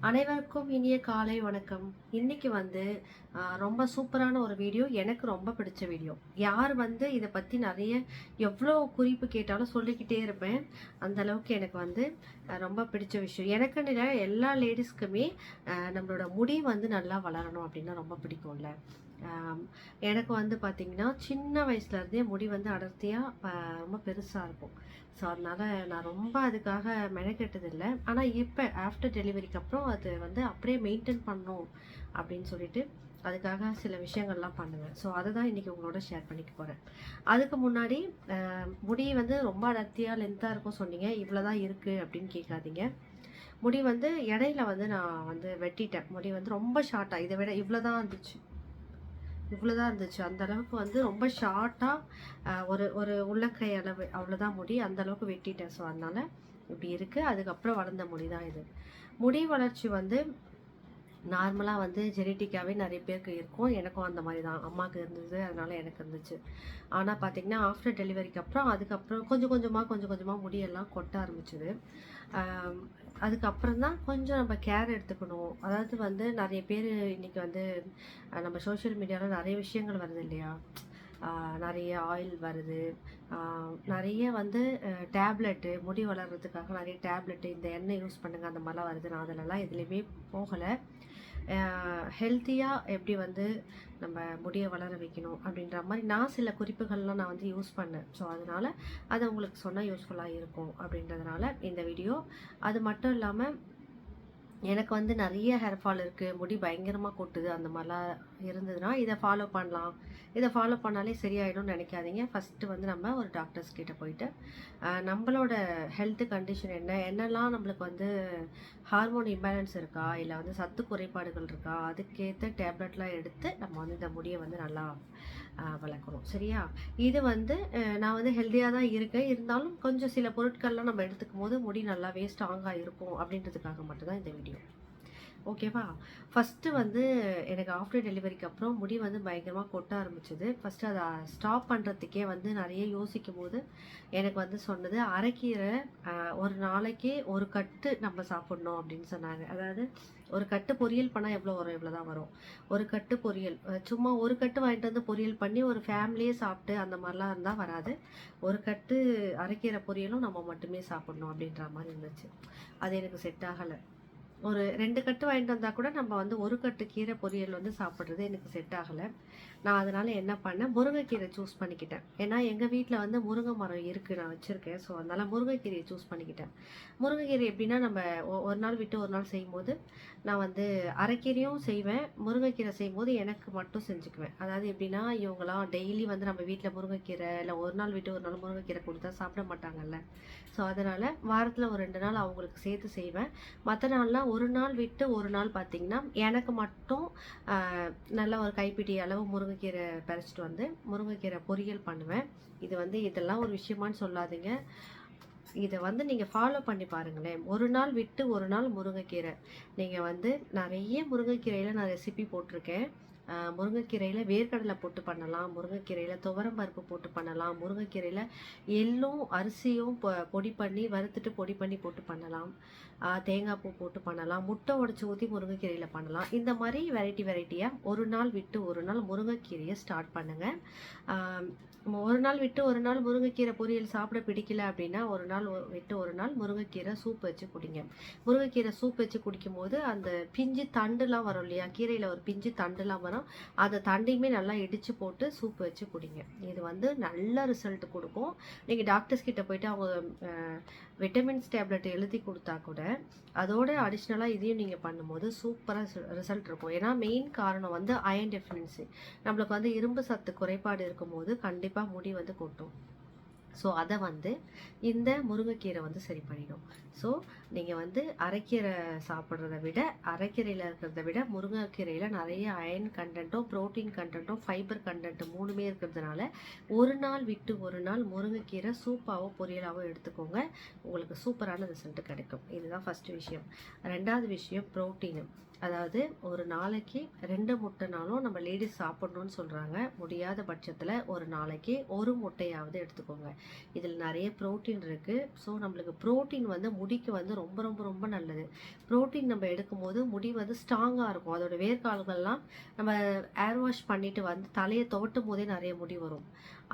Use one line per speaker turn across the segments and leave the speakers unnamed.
அனைவருக்கும் இனிய காலை வணக்கம். இன்னைக்கு வந்து ரொம்ப சூப்பரான ஒரு வீடியோ. எனக்கு ரொம்ப பிடிச்ச வீடியோ. யார் வந்து இதை பற்றி நிறைய எவ்வளோ குறிப்பு கேட்டாலும் சொல்லிக்கிட்டே இருப்பேன். அந்த அளவுக்கு எனக்கு வந்து ரொம்ப பிடிச்ச விஷயம். எனக்குன்னு இல்லை, எல்லா லேடிஸ்க்குமே நம்மளோட முடி வந்து நல்லா வளரணும் அப்படின்னா ரொம்ப பிடிக்கும்ல. எனக்கு வந்து பார்த்திங்கன்னா சின்ன வயசுலேருந்தே முடி வந்து அடர்த்தியாக ரொம்ப பெருசாக இருக்கும். ஸோ அதனால் நான் ரொம்ப அதுக்காக மெனக்கெட்டதில்லை. ஆனால் இப்போ ஆஃப்டர் டெலிவரிக்கு அப்புறம் அது வந்து அப்படியே மெயின்டைன் பண்ணணும் அப்படின்னு சொல்லிட்டு அதுக்காக சில விஷயங்கள்லாம் பண்ணுவேன். ஸோ அதை தான் இன்றைக்கி உங்களோட ஷேர் பண்ணிக்க போகிறேன். அதுக்கு முன்னாடி முடி வந்து ரொம்ப அடர்த்தியாக லென்த்தாக இருக்கும் சொன்னீங்க, இவ்வளோ தான் இருக்குது அப்படின்னு கேட்காதீங்க. முடி வந்து இடையில வந்து நான் வந்து வெட்டிட்டேன். முடி வந்து ரொம்ப ஷார்ட்டாக, இதை விட இவ்வளோ தான் இருந்துச்சு, அந்த அளவுக்கு வந்து ரொம்ப ஷார்ட்டாக ஒரு ஒரு உள்ளக்கை அளவு அவ்வளோதான் முடி, அந்த அளவுக்கு வெட்டிட்டேன். ஸோ அதனால் இப்படி இருக்குது. அதுக்கப்புறம் வளர்ந்த முடி தான் இது. முடி வளர்ச்சி வந்து நார்மலாக வந்து ஜெனட்டிக்காகவே நிறைய பேருக்கு இருக்கும். எனக்கும் அந்த மாதிரி தான். அம்மாவுக்கு இருந்தது, அதனால் எனக்கு இருந்துச்சு. ஆனால் பார்த்திங்கன்னா ஆஃப்டர் டெலிவரிக்கு அப்புறம் அதுக்கப்புறம் கொஞ்சம் கொஞ்சமாக முடியெல்லாம் கொட்ட ஆரம்பிச்சுது. அதுக்கப்புறம் தான் கொஞ்சம் நம்ம கேர் எடுத்துக்கணும். அதாவது வந்து நிறைய பேர் இன்றைக்கி வந்து நம்ம சோஷியல் மீடியாவில் நிறைய விஷயங்கள் வருது இல்லையா? நிறைய ஆயில் வருது, நிறைய வந்து டேப்லெட்டு, முடி வளர்கிறதுக்காக நிறைய டேப்லெட்டு, இந்த எண்ணெய் யூஸ் பண்ணுங்கள் அந்த மாதிரிலாம் வருது. நான் அதிலலாம் எதுலேயுமே போகலை. ஹெல்த்தியாக எப்படி வந்து நம்ம முடியை வளர வைக்கணும் அப்படின்ற மாதிரி நான் சில குறிப்புகள்லாம் நான் வந்து யூஸ் பண்ணேன். ஸோ அதனால் அதை உங்களுக்கு சொன்னால் யூஸ்ஃபுல்லாக இருக்கும் அப்படின்றதுனால இந்த வீடியோ. அது மட்டும் இல்லாமல் எனக்கு வந்து நிறைய ஹேர் ஃபால் இருக்குது, முடி பயங்கரமாக கொட்டுது, அந்த மாதிரிலாம் இருந்ததுன்னா இதை ஃபாலோ பண்ணலாம். இதை ஃபாலோ பண்ணாலே சரியாயிடும்னு நினைக்காதீங்க. ஃபஸ்ட்டு வந்து நம்ம ஒரு டாக்டர்ஸ் கிட்ட போயிட்டு நம்மளோட ஹெல்த் கண்டிஷன் என்னெல்லாம் நம்மளுக்கு வந்து ஹார்மோன் இம்பேலன்ஸ் இருக்கா, இல்லை வந்து சத்து குறைபாடுகள் இருக்கா, அதுக்கேற்ற டேப்லெட்லாம் எடுத்து நம்ம வந்து இந்த முடியை வந்து நல்லா வளர்க்குறோம். சரியா? இது வந்து நான் வந்து ஹெல்த்தியாக தான் இருக்கேன், இருந்தாலும் கொஞ்சம் சில பொருட்கள்லாம் நம்ம எடுத்துக்கும் போது முடி நல்லாவே ஸ்ட்ராங்காக இருக்கும் அப்படின்றதுக்காக மட்டும்தான் இந்த வீடியோ. ஓகேவா? ஃபஸ்ட்டு வந்து எனக்கு ஆஃப்டர் டெலிவரிக்கு அப்புறம் முடி வந்து பயங்கரமாக கொட்ட ஆரம்பிச்சது. ஃபஸ்ட்டு அதை ஸ்டாப் பண்ணுறதுக்கே வந்து நிறைய யோசிக்கும் போது எனக்கு வந்து சொன்னது, அரைக்கீரை ஒரு நாளைக்கு ஒரு கட்டு நம்ம சாப்பிட்ணும் அப்படின்னு சொன்னாங்க. அதாவது ஒரு கட்டு பொரியல் பண்ணால் எவ்வளோ வரும், இவ்வளோ தான் வரும். ஒரு கட்டு பொரியல், சும்மா ஒரு கட்டு வாங்கிட்டு வந்து பொரியல் பண்ணி ஒரு ஃபேமிலியே சாப்பிட்டு அந்த மாதிரிலாம் இருந்தால் வராது. ஒரு கட்டு அரைக்கீரை பொரியலும் நம்ம மட்டுமே சாப்பிட்ணும் அப்படின்ற மாதிரி இருந்துச்சு. அது எனக்கு செட் ஆகலை. ஒரு 2 கட்டு வாங்கிட்டு வந்தால் கூட நம்ம வந்து ஒரு கட்டு கீரை பொரியல் வந்து சாப்பிட்றது எனக்கு செட் ஆகலை. நான் அதனால் என்ன பண்ணேன், முருங்கைக்கீரை சூஸ் பண்ணிக்கிட்டேன். ஏன்னா எங்கள் வீட்டில் வந்து முருங்கை மரம் இருக்குது, நான் வச்சுருக்கேன். ஸோ அதனால் முருங்கைக்கீரையை சூஸ் பண்ணிக்கிட்டேன். முருங்கைக்கீரை எப்படின்னா நம்ம ஒரு நாள் விட்டு ஒரு நாள் செய்யும்போது நான் வந்து அரைக்கீரையும் செய்வேன், முருங்கைக்கீரை செய்யும்போது எனக்கு மட்டும் செஞ்சுக்குவேன். அதாவது எப்படின்னா இவங்களாம் டெய்லி வந்து நம்ம வீட்டில் முருங்கைக்கீரை இல்லை ஒரு நாள் விட்டு ஒரு நாள் முருங்கைக்கீரை கொடுத்தா சாப்பிட மாட்டாங்கல்ல. ஸோ அதனால் வாரத்தில் ஒரு 2 நாள் அவங்களுக்கு சேர்த்து செய்வேன். மற்ற நாள்லாம் ஒரு நாள் விட்டு ஒரு நாள் பார்த்திங்கன்னா எனக்கு மட்டும் நல்லா ஒரு கைப்பிடி அளவு முருங்கைக்கீரை பறிச்சிட்டு வந்து முருங்கைக்கீரை பொரியல் பண்ணுவேன். இது வந்து இதெல்லாம் ஒரு விஷயமானு சொல்லாதீங்க, இதை வந்து நீங்கள் ஃபாலோ பண்ணி பாருங்களேன். ஒரு நாள் விட்டு ஒரு நாள் முருங்கைக்கீரை. நீங்கள் வந்து நிறைய முருங்கைக்கீரையில் நான் ரெசிபி போட்டிருக்கேன். முருங்கைக்கீரையில் வேர்க்கடலை போட்டு பண்ணலாம், முருங்கைக்கீரையில் துவரம் பருப்பு போட்டு பண்ணலாம், முருங்கைக்கீரையில் எள்ளும் அரிசியும் பொடி பண்ணி வறுத்துட்டு பொடி பண்ணி போட்டு பண்ணலாம், தேங்காய் பூ போட்டு பண்ணலாம், முட்டை உடச்சி ஊற்றி முருங்கைக்கீரையில் பண்ணலாம். இந்த மாதிரி வெரைட்டியாக ஒரு நாள் விட்டு ஒரு நாள் முருங்கைக்கீரையை ஸ்டார்ட் பண்ணுங்கள். ஒரு நாள் விட்டு ஒரு நாள் முருங்கைக்கீரை பொரியல் சாப்பிட பிடிக்கல அப்படின்னா ஒரு நாள் விட்டு ஒரு நாள் முருங்கைக்கீரை சூப் வச்சு குடிங்க. முருங்கைக்கீரை சூப் வச்சு குடிக்கும்போது அந்த பிஞ்சு தண்டுலாம் வரும் இல்லையா, கீரையில் ஒரு பிஞ்சு தண்டுலாம் வரும், அந்த தண்டையுமே நல்லா இடித்து போட்டு சூப் வச்சு குடிங்க. இது வந்து நல்ல ரிசல்ட் கொடுக்கும். நீங்கள் டாக்டர்ஸ் கிட்ட போயிட்டு அவங்க விட்டமின்ஸ் டேப்லெட் எழுதி கொடுத்தா கூட அதோட அடிஷ்னலாக இதையும் நீங்கள் பண்ணும்போது சூப்பராக ரிசல்ட் இருக்கும். ஏன்னா மெயின் காரணம் வந்து அயன் டெஃபிஷியன்சி. நம்மளுக்கு வந்து இரும்பு சத்து குறைபாடு இருக்கும்போது கண்டிப்பாக முடி வந்து கொட்டும். ஸோ அதை வந்து இந்த முருங்கைக்கீரை வந்து சரி பண்ணிடும். ஸோ நீங்கள் வந்து அரைக்கீரை சாப்பிட்றத விட அரைக்கீரையில் இருக்கிறத விட முருங்கைக்கீரையில் நிறைய அயன் கண்டென்ட்டும் ப்ரோட்டீன் கண்டென்ட்டும் ஃபைபர் கண்டென்ட் மூணுமே இருக்கிறதுனால ஒரு நாள் விட்டு ஒரு நாள் முருங்கைக்கீரை சூப்பாவோ பொரியலாவோ எடுத்துக்கோங்க. உங்களுக்கு சூப்பரான ரிசல்ட் கிடைக்கும். இதுதான் ஃபஸ்ட்டு விஷயம். ரெண்டாவது விஷயம் ப்ரோட்டீனு. அதாவது ஒரு நாளைக்கு 2 முட்டைனாலும் நம்ம லேடீஸ் சாப்பிடணும்னு சொல்கிறாங்க. முடியாத பட்சத்தில் ஒரு நாளைக்கு 1 முட்டையாவது எடுத்துக்கோங்க. இதில் நிறைய ப்ரோட்டீன் இருக்குது. ஸோ நம்மளுக்கு ப்ரோட்டீன் வந்து முடிக்கு வந்து ரொம்ப ரொம்ப ரொம்ப நல்லது. ப்ரோட்டீன் நம்ம எடுக்கும்போது முடி வந்து ஸ்ட்ராங்காக இருக்கும். அதோட வேர்க்கால்கள்லாம் நம்ம ஏர் வாஷ் பண்ணிட்டு வந்து தலையை துவட்டும் போதே நிறைய முடி வரும்.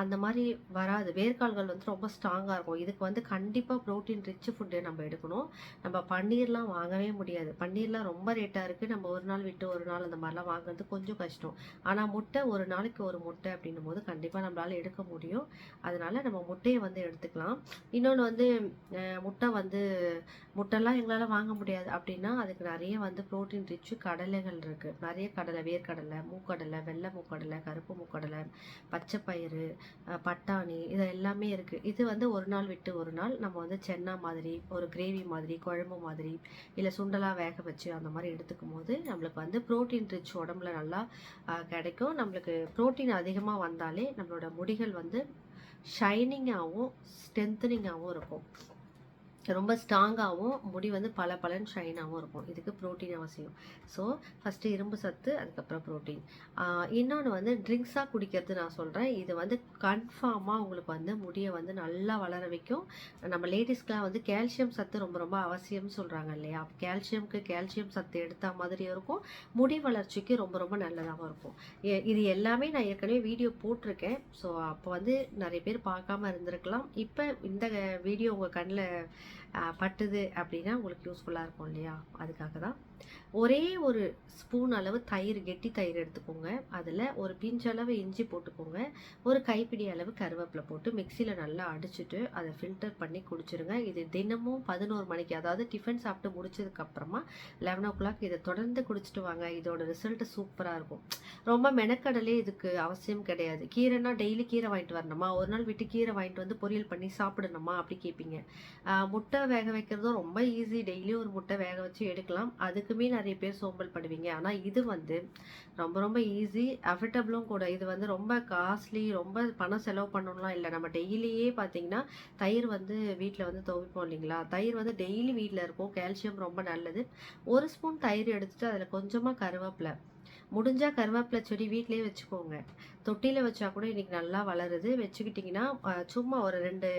அந்த மாதிரி வராது. வேர்க்கால்கள் வந்து ரொம்ப ஸ்ட்ராங்காக இருக்கும். இதுக்கு வந்து கண்டிப்பாக ப்ரோட்டீன் ரிச் ஃபுட்டு நம்ம எடுக்கணும். நம்ம பன்னீர்லாம் வாங்கவே முடியாது. பன்னீர்லாம் ரொம்ப ரேட்டாக இருக்குது. நம்ம ஒரு நாள் விட்டு ஒரு நாள் அந்த மாதிரிலாம் வாங்குறது கொஞ்சம் கஷ்டம். ஆனால் முட்டை ஒரு நாளைக்கு ஒரு முட்டை அப்படின்னும் போது கண்டிப்பாக நம்மளால் எடுக்க முடியும். அதனால நம்ம முட்டையை வந்து எடுத்துக்கலாம். இன்னொன்று வந்து முட்டை வந்து முட்டைலாம் எங்களால் வாங்க முடியாது அப்படின்னா அதுக்கு நிறைய வந்து ப்ரோட்டீன் ரிச்சு கடலைகள் இருக்குது. நிறைய கடலை, வேர்க்கடலை, மூக்கடலை, வெள்ளை மூக்கடலை, கருப்பு மூக்கடலை, பச்சைப்பயிறு, பட்டாணி, இது எல்லாமே இருக்குது. இது வந்து ஒரு நாள் விட்டு ஒரு நாள் நம்ம வந்து சென்னா மாதிரி, ஒரு கிரேவி மாதிரி, குழம்பு மாதிரி, இல்லை சுண்டலாக வேக வச்சு அந்த மாதிரி எடுத்துக்கும் போது நம்மளுக்கு வந்து ப்ரோட்டீன் ரிச் உடம்புல நல்லா கிடைக்கும். நம்மளுக்கு ப்ரோட்டீன் அதிகமாக வந்தாலே நம்மளோட முடிகள் வந்து ஷைனிங்காகவும் ஸ்ட்ரென்த்தனிங்காகவும் இருக்கும். ரொம்ப ஸ்ட்ராங்காகவும் முடி வந்து பல பலன் ஷைனாகவும் இருக்கும். இதுக்கு ப்ரோட்டீன் அவசியம். ஸோ ஃபஸ்ட்டு இரும்பு சத்து, அதுக்கப்புறம் ப்ரோட்டீன். இன்னொன்று வந்து ட்ரிங்க்ஸாக குடிக்கிறது நான் சொல்கிறேன். இது வந்து கன்ஃபார்மாக உங்களுக்கு வந்து முடியை வந்து நல்லா வளர வைக்கும். நம்ம லேடிஸ்க்கெலாம் வந்து கால்சியம் சத்து ரொம்ப ரொம்ப அவசியம்னு சொல்கிறாங்க இல்லையா? கால்சியம்க்கு கால்சியம் சத்து எடுத்த மாதிரி இருக்கும். முடி வளர்ச்சிக்கு ரொம்ப ரொம்ப நல்லதாகவும் இருக்கும். இது எல்லாமே நான் ஏற்கனவே வீடியோ போட்டிருக்கேன். ஸோ அப்போ வந்து நிறைய பேர் பார்க்காம இருந்திருக்கலாம். இப்போ இந்த வீடியோ உங்கள் கண்ணில் பட்டுது அப்படின்னா உங்களுக்கு யூஸ்ஃபுல்லாக இருக்கும் இல்லையா? அதுக்காக தான். ஒரே ஒரு ஸ்பூன் அளவு தயிர், கெட்டி தயிர் எடுத்துக்கோங்க. அதில் ஒரு பிஞ்சளவு இஞ்சி போட்டுக்கோங்க. ஒரு கைப்பிடி அளவு கருவேப்பிலை போட்டு மிக்சியில் நல்லா அடிச்சுட்டு அதை ஃபில்டர் பண்ணி குடிச்சிருங்க. இது தினமும் 11 மணிக்கு, அதாவது டிஃபன் சாப்பிட்டு முடிச்சதுக்கப்புறமா 11 o'clock இதை தொடர்ந்து குடிச்சிட்டு வாங்க. இதோட ரிசல்ட் சூப்பராக இருக்கும். ரொம்ப மெனக்கடலே இதுக்கு அவசியம் கிடையாது. கீரைனா டெய்லி கீரை வாங்கிட்டு வரணுமா, ஒரு நாள் விட்டு கீரை வாங்கிட்டு வந்து பொரியல் பண்ணி சாப்பிடணுமா அப்படி கேட்பீங்க. முட்டை வேக வைக்கிறதும் ரொம்ப ஈஸி. டெய்லியும் ஒரு முட்டை வேக வச்சு எடுக்கலாம். அதுக்குமே நிறைய பேர் சோம்பல் படுவீங்க. ஆனால் இது வந்து ரொம்ப ரொம்ப ஈஸி, அஃபர்டபுளும் கூட. இது வந்து ரொம்ப காஸ்ட்லி, ரொம்ப பணம் செலவு பண்ணணும்லாம் இல்லை. நம்ம டெய்லியே பார்த்தீங்கன்னா தயிர் வந்து வீட்டில் வந்து துவைப்போம் இல்லைங்களா? தயிர் வந்து டெய்லி வீட்டில் இருக்கும். கால்சியம் ரொம்ப நல்லது. ஒரு ஸ்பூன் தயிர் எடுத்துட்டு அதில் கொஞ்சமாக கருவேப்பிலை, முடிஞ்சால் கருவேப்பிலை செடி வீட்டிலேயே வச்சுக்கோங்க. தொட்டியில் வச்சா கூட இன்றைக்கி நல்லா வளருது. வச்சுக்கிட்டிங்கன்னா சும்மா ஒரு 2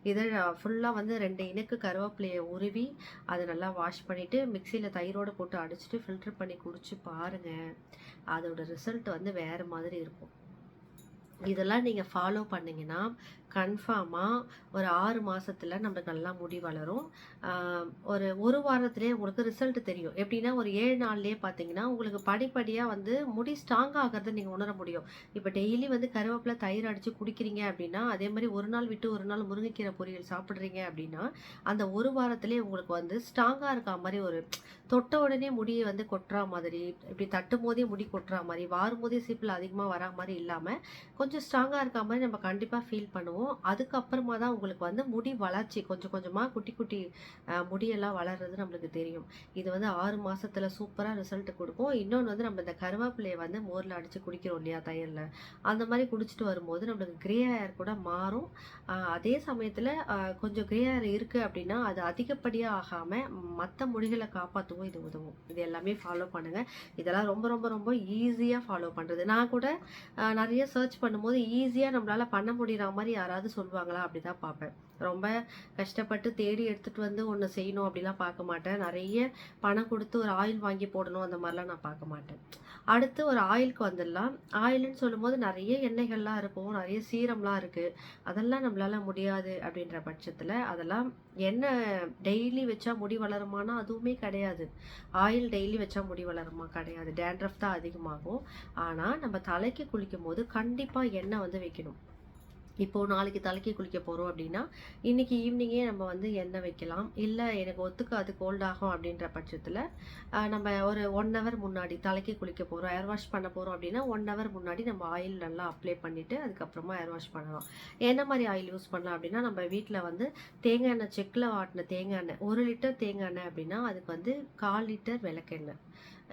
இதழ் ஃபுல்லாக வந்து 2 இனுக்கு கருவேப்பிலையை உருவி அதை நல்லா வாஷ் பண்ணிவிட்டு மிக்சியில் தயிரோடு போட்டு அடிச்சுட்டு ஃபில்டர் பண்ணி குடிச்சு பாருங்கள். அதோட ரிசல்ட் வந்து வேறு மாதிரி இருக்கும். இதெல்லாம் நீங்கள் ஃபாலோ பண்ணிங்கன்னா கன்ஃபார்மாக ஒரு 6 மாதத்தில் நம்மளுக்கு நல்லா முடி வளரும். ஒரு வாரத்திலே உங்களுக்கு ரிசல்ட் தெரியும். எப்படின்னா ஒரு 7 நாள்லேயே பார்த்தீங்கன்னா உங்களுக்கு படிப்படியாக வந்து முடி ஸ்ட்ராங் ஆகிறத நீங்கள் உணர முடியும். இப்போ டெய்லி வந்து கருவேப்பிலை தயிர் அடித்து குடிக்கிறீங்க அப்படின்னா, அதே மாதிரி ஒரு நாள் விட்டு ஒரு நாள் முருங்கைக்கீரை பொரியல் சாப்பிட்றீங்க அப்படின்னா, அந்த ஒரு வாரத்திலே உங்களுக்கு வந்து ஸ்ட்ராங்காக இருக்கா மாதிரி, ஒரு தொட்ட உடனே முடியை வந்து கொட்டுறா மாதிரி, இப்படி தட்டும் போதே முடி கொட்டுறா மாதிரி, வாரும் போதே சீப்பில் அதிகமாக வரா மாதிரி இல்லாமல் கொஞ்சம் ஸ்ட்ராங்காக இருக்கா மாதிரி நம்ம கண்டிப்பாக ஃபீல் பண்ணுவோம். அதுக்கப்புறமா தான் உங்களுக்கு வந்து முடி வளர்ச்சி கொஞ்சம் கொஞ்சமாக குட்டி குட்டி முடியெல்லாம் வளர்றது நம்மளுக்கு தெரியும். இது வந்து 6 மாதத்தில் சூப்பராக ரிசல்ட் கொடுக்கும். இன்னொன்று வந்து நம்ம இந்த கருவேப்பிலையை வந்து மோரில் அடித்து குடிக்கிறோம் இல்லையா தயிரில், அந்த மாதிரி குடிச்சிட்டு வரும்போது நம்மளுக்கு க்ரே ஹேர் கூட மாறும். அதே சமயத்தில் கொஞ்சம் க்ரே ஹேர் இருக்குது அப்படின்னா அது அதிகப்படியாக ஆகாமல் மற்ற முடிகளை காப்பாற்றவும் இது உதவும். இது எல்லாமே ஃபாலோ பண்ணுங்கள். இதெல்லாம் ரொம்ப ரொம்ப ரொம்ப ஈஸியாக ஃபாலோ பண்ணுறது. நான் கூட நிறைய சர்ச் பண்ணும்போது ஈஸியாக நம்மளால் பண்ண முடிகிற மாதிரி யாராவது சொல்லுவாங்களா அப்படி தான் பார்ப்பேன். ரொம்ப கஷ்டப்பட்டு தேடி எடுத்துகிட்டு வந்து ஒன்று செய்யணும் அப்படிலாம் பார்க்க மாட்டேன். நிறைய பணம் கொடுத்து ஒரு ஆயில் வாங்கி போடணும் அந்த மாதிரிலாம் நான் பார்க்க மாட்டேன். அடுத்து ஒரு ஆயிலுக்கு வந்துடலாம். ஆயில்னு சொல்லும்போது நிறைய எண்ணெய்கள்லாம் இருக்கும், நிறைய சீரம்லாம் இருக்குது. அதெல்லாம் நம்மளால் முடியாது அப்படின்ற பட்சத்தில் அதெல்லாம் எண்ணெய் டெய்லி வச்சா முடி வளருமானா அதுவுமே கிடையாது. ஆயில் டெய்லி வச்சா முடி வளருமா? கிடையாது. டேண்ட்ரஃப் தான் அதிகமாகும். ஆனால் நம்ம தலைக்கு குளிக்கும் போது கண்டிப்பாக எண்ணெய் வந்து வைக்கணும். இப்போது நாளைக்கு தலைக்கு குளிக்க போகிறோம் அப்படின்னா இன்றைக்கி ஈவினிங்கே நம்ம வந்து எண்ணெய் வைக்கலாம். இல்லை எனக்கு ஒத்துக்காது கோல்ட் ஆகும் அப்படின்ற பட்சத்தில் நம்ம ஒரு 1 hour முன்னாடி தலைக்கு குளிக்க போகிறோம், ஏர் வாஷ் பண்ண போகிறோம் அப்படின்னா 1 hour முன்னாடி நம்ம ஆயில் நல்லா அப்ளை பண்ணிவிட்டு அதுக்கப்புறமா ஏர் வாஷ் பண்ணலாம். என்ன மாதிரி ஆயில் யூஸ் பண்ணலாம் அப்படின்னா, நம்ம வீட்டில் வந்து தேங்காய் எண்ணெய், செக்கில் ஆட்டின தேங்காய் எண்ணெய், 1 லிட்டர் தேங்காய் எண்ணெய் அப்படின்னா அதுக்கு வந்து 1/4 லிட்டர் விளக்கெண்ணெய்.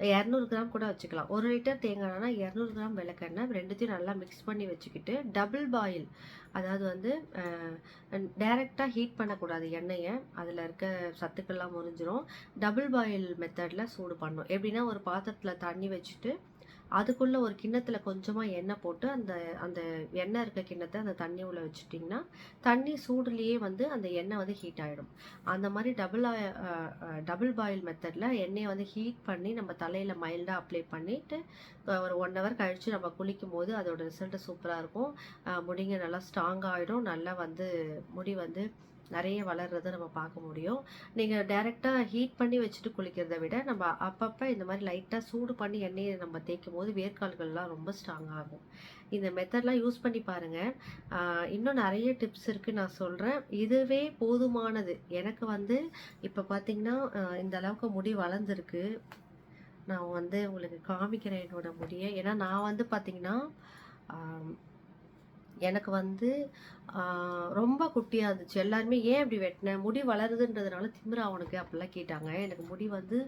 200 கிராம் கூட வச்சுக்கலாம். 1 லிட்டர் தேங்காய் எண்ணெய்னா 200 கிராம் விளக்கெண்ணெய். 2த்தையும் நல்லா மிக்ஸ் பண்ணி வச்சுக்கிட்டு, டபுள் பாயில் அதாவது வந்து டைரெக்டாக ஹீட் பண்ணக்கூடாது எண்ணெயை, அதில் இருக்க சத்துக்கள்லாம் முறிஞ்சிரும். டபுள் பாயில் மெத்தடில் சூடு பண்ணணும். எப்படின்னா, ஒரு பாத்திரத்தில் தண்ணி வச்சுட்டு அதுக்குள்ளே ஒரு கிண்ணத்தில் கொஞ்சமாக எண்ணெய் போட்டு அந்த அந்த எண்ணெய் இருக்க கிண்ணத்தை அந்த தண்ணி உள்ள வச்சுட்டிங்கன்னா தண்ணி சூடுலேயே வந்து அந்த எண்ணெய் வந்து ஹீட் ஆகிடும். அந்த மாதிரி டபுள் பாயில் மெத்தடில் எண்ணெயை வந்து ஹீட் பண்ணி நம்ம தலையில் மைல்டாக அப்ளை பண்ணிவிட்டு ஒரு 1 ஹவர் கழித்து நம்ம குளிக்கும் போது அதோட ரிசல்ட்டு சூப்பராக இருக்கும். முடிங்க நல்லா ஸ்ட்ராங் ஆகிடும். நல்லா வந்து முடி வந்து நிறைய வளர்றதை நம்ம பார்க்க முடியும். நீங்கள் டைரெக்டாக ஹீட் பண்ணி வச்சுட்டு குளிக்கிறத விட நம்ம அப்பப்போ இந்த மாதிரி லைட்டாக சூடு பண்ணி எண்ணெயை நம்ம தேய்க்கும் போது வேர்க்கால்கள்லாம் ரொம்ப ஸ்ட்ராங் ஆகும். இந்த மெத்தட்லாம் யூஸ் பண்ணி பாருங்கள். இன்னும் நிறைய டிப்ஸ் இருக்குது, நான் சொல்கிறேன். இதுவே போதுமானது. எனக்கு வந்து இப்போ பார்த்திங்கன்னா இந்த அளவுக்கு முடி வளர்ந்துருக்கு. நான் வந்து உங்களுக்கு காமிக்கிறேன் என்னோட முடியை. ஏன்னா நான் வந்து பார்த்திங்கன்னா எனக்கு வந்து ரொம்ப குட்டியாக இருந்துச்சு. எல்லாருமே ஏன் இப்படி வெட்டின, முடி வளருதுன்றதுனால திமிரா உனக்கு அப்படிலாம் கேட்டாங்க. எனக்கு முடி வந்து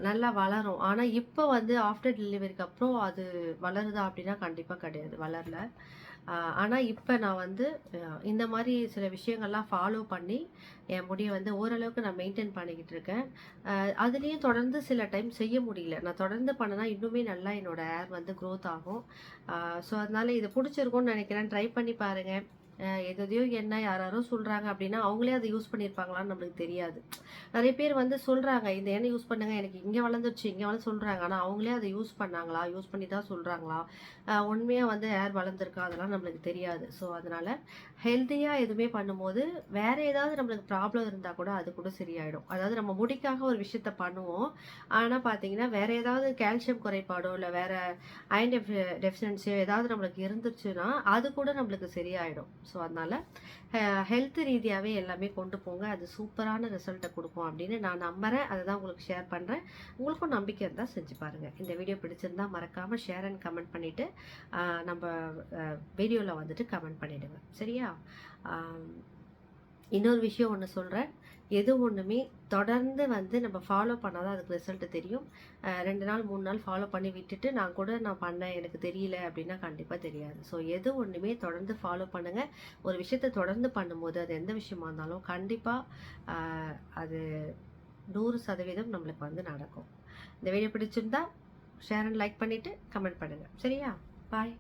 நல்லா வளரும். ஆனால் இப்போ வந்து ஆஃப்டர் டெலிவரிக்கு அப்புறம் அது வளருதா அப்படின்னா கண்டிப்பாக கிடையாது, வளரல. ஆனால் இப்போ நான் வந்து இந்த மாதிரி சில விஷயங்கள்லாம் ஃபாலோ பண்ணி என் முடியை வந்து ஓரளவுக்கு நான் மெயின்டைன் பண்ணிக்கிட்டு இருக்கேன். அதுலேயும் தொடர்ந்து சில டைம் செய்ய முடியல. நான் தொடர்ந்து பண்ணனா இன்னுமே நல்லா என்னோடய ஹேர் வந்து க்ரோத் ஆகும். ஸோ அதனால் இது பிடிச்சிருக்கும்னு நினைக்கிறேன். ட்ரை பண்ணி பாருங்கள். எதையோ என்ன யாரோ சொல்கிறாங்க அப்படின்னா அவங்களே அதை யூஸ் பண்ணியிருப்பாங்களான்னு நம்மளுக்கு தெரியாது. நிறைய பேர் வந்து சொல்கிறாங்க, இந்த எண்ணெய் யூஸ் பண்ணுங்க, எனக்கு இங்கே வளர்ந்துருச்சு இங்கே வந்து சொல்கிறாங்க. ஆனால் அவங்களே அதை யூஸ் பண்ணாங்களா, யூஸ் பண்ணி தான் சொல்கிறாங்களா, உண்மையாக வந்து ஹேர் வளர்ந்துருக்கா, அதெல்லாம் நம்மளுக்கு தெரியாது. ஸோ அதனால் ஹெல்த்தியாக எதுவுமே பண்ணும்போது வேறு ஏதாவது நம்மளுக்கு ப்ராப்ளம் இருந்தால் கூட அது கூட சரியாயிடும். அதாவது நம்ம முடிக்காக ஒரு விஷயத்த பண்ணுவோம், ஆனால் பார்த்தீங்கன்னா வேறு ஏதாவது கால்சியம் குறைபாடோ இல்லை வேறு அயன் டெஃபிஷியன்சியோ ஏதாவது நம்மளுக்கு இருந்துச்சுன்னா அது கூட நம்மளுக்கு சரியாயிடும். ஸோ அதனால் ஹெல்த் ரீதியாகவே எல்லாமே கொண்டு போங்க. அது சூப்பரான ரிசல்ட்டை கொடுக்கும் அப்படின்னு நான் நம்புகிறேன். அதை தான் உங்களுக்கு ஷேர் பண்ணுறேன். உங்களுக்கும் நம்பிக்கை இருந்தால் செஞ்சு பாருங்கள். இந்த வீடியோ பிடிச்சிருந்தால் மறக்காமல் ஷேர் அண்ட் கமெண்ட் பண்ணிவிட்டு நம்ம வீடியோவில் வந்துட்டு கமெண்ட் பண்ணிவிடுங்க. சரியா? இன்னொரு விஷயம் ஒன்று சொல்கிறேன். எது ஒன்றுமே தொடர்ந்து வந்து நம்ம ஃபாலோ பண்ணால் தான் அதுக்கு ரிசல்ட்டு தெரியும். 2 நாள் 3 நாள் ஃபாலோ பண்ணி விட்டுட்டு நான் பண்ணேன் எனக்கு தெரியல அப்படின்னா கண்டிப்பாக தெரியாது. ஸோ எது ஒன்றுமே தொடர்ந்து ஃபாலோ பண்ணுங்கள். ஒரு விஷயத்தை தொடர்ந்து பண்ணும்போது அது எந்த விஷயமா இருந்தாலும் கண்டிப்பாக அது 100% நம்மளுக்கு வந்து நடக்கும். இந்த வீடியோ பிடிச்சிருந்தா ஷேர் அண்ட் லைக் பண்ணிவிட்டு கமெண்ட் பண்ணுங்கள். சரியா? பாய்.